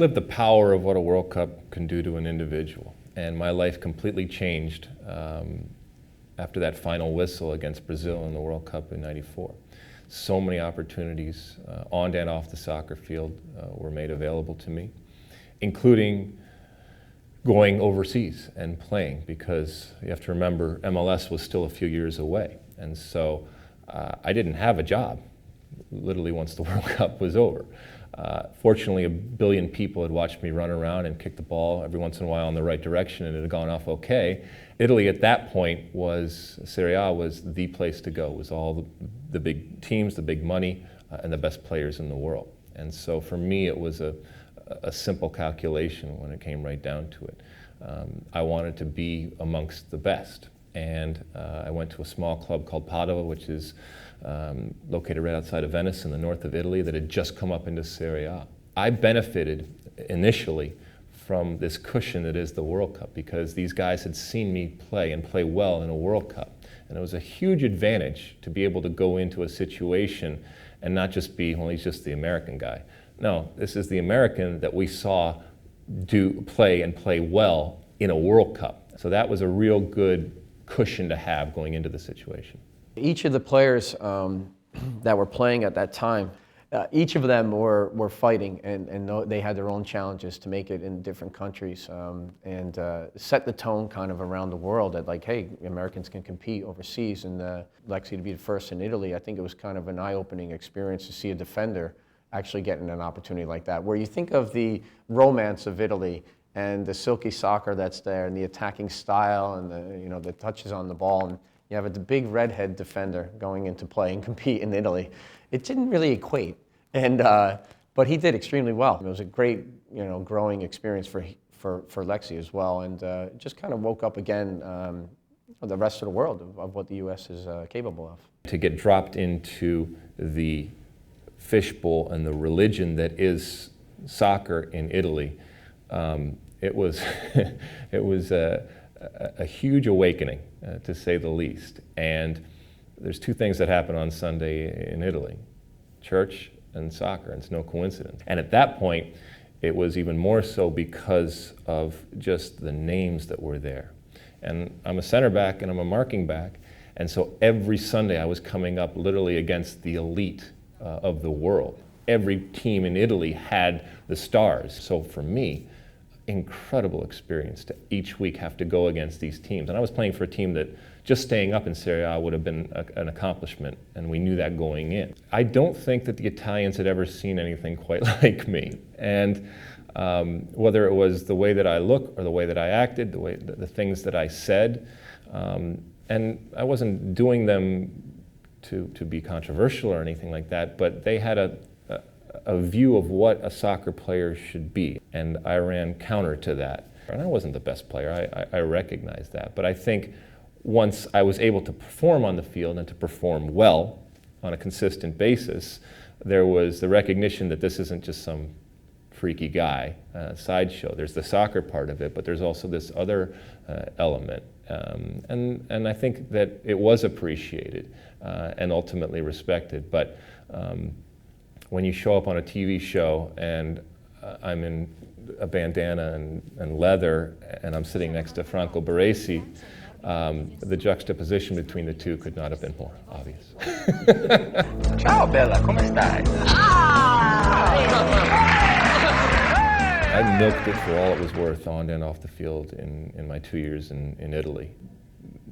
lived the power of what a World Cup can do to an individual, and my life completely changed after that final whistle against Brazil in the World Cup in '94. So many opportunities on and off the soccer field were made available to me, including going overseas and playing, because you have to remember MLS was still a few years away. And so I didn't have a job, literally once the World Cup was over. Fortunately, 1 billion people had watched me run around and kick the ball every once in a while in the right direction, and it had gone off okay. Italy at that point Serie A was the place to go. It was all the big teams, the big money, and the best players in the world. And so for me, it was a simple calculation when it came right down to it. I wanted to be amongst the best. And I went to a small club called Padova, which is located right outside of Venice in the north of Italy, that had just come up into Serie A. I benefited initially from this cushion that is the World Cup, because these guys had seen me play and play well in a World Cup. And it was a huge advantage to be able to go into a situation and not just be, well, he's just the American guy. No, this is the American that we saw play well in a World Cup. So that was a real good cushion to have going into the situation. Each of the players that were playing at that time, each of them were fighting, and they had their own challenges to make it in different countries, and set the tone kind of around the world that, like, hey, Americans can compete overseas. And Alexi to be the first in Italy, I think it was kind of an eye-opening experience to see a defender actually getting an opportunity like that, where you think of the romance of Italy and the silky soccer that's there, and the attacking style, and the touches on the ball, and you have a big redhead defender going into play and compete in Italy. It didn't really equate, but he did extremely well. It was a great, growing experience for Alexi as well, and just kind of woke up again the rest of the world of what the U.S. is capable of. To get dropped into the fishbowl and the religion that is soccer in Italy, it was it was a huge awakening, to say the least. And there's two things that happen on Sunday in Italy: church and soccer. And it's no coincidence. And at that point, it was even more so because of just the names that were there. And I'm a center back and I'm a marking back, and so every Sunday I was coming up literally against the elite of the world. Every team in Italy had the stars. So for me, incredible experience to each week have to go against these teams. And I was playing for a team that just staying up in Serie A would have been an accomplishment, and we knew that going in. I don't think that the Italians had ever seen anything quite like me. And whether it was the way that I looked or the way that I acted, the things that I said, and I wasn't doing them to be controversial or anything like that, but they had a view of what a soccer player should be, and I ran counter to that. And I wasn't the best player, I recognize that, but I think once I was able to perform on the field and to perform well on a consistent basis, there was the recognition that this isn't just some freaky guy, sideshow. There's the soccer part of it, but there's also this other element. And I think that it was appreciated and ultimately respected. But when you show up on a TV show and I'm in a bandana and leather and I'm sitting next to Franco Baresi, the juxtaposition between the two could not have been more obvious. Ciao Bella, come stai? I milked it for all it was worth on and off the field in my 2 years in Italy.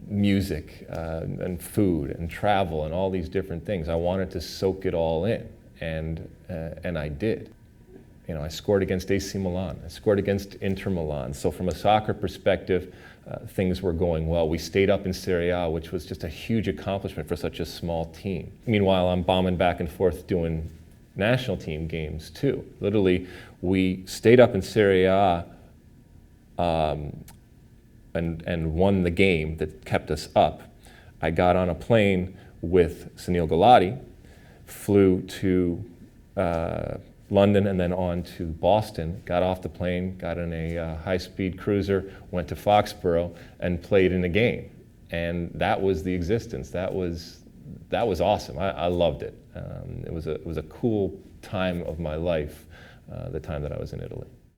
Music and food and travel and all these different things. I wanted to soak it all in, and I did. I scored against AC Milan. I scored against Inter Milan. So from a soccer perspective, things were going well. We stayed up in Serie A, which was just a huge accomplishment for such a small team. Meanwhile, I'm bombing back and forth doing national team games too. Literally, we stayed up in Serie A and won the game that kept us up. I got on a plane with Sunil Gulati, flew to London and then on to Boston, got off the plane, got in a high-speed cruiser, went to Foxborough and played in a game. And that was the existence. That was awesome. I loved it. It was a cool time of my life, the time that I was in Italy.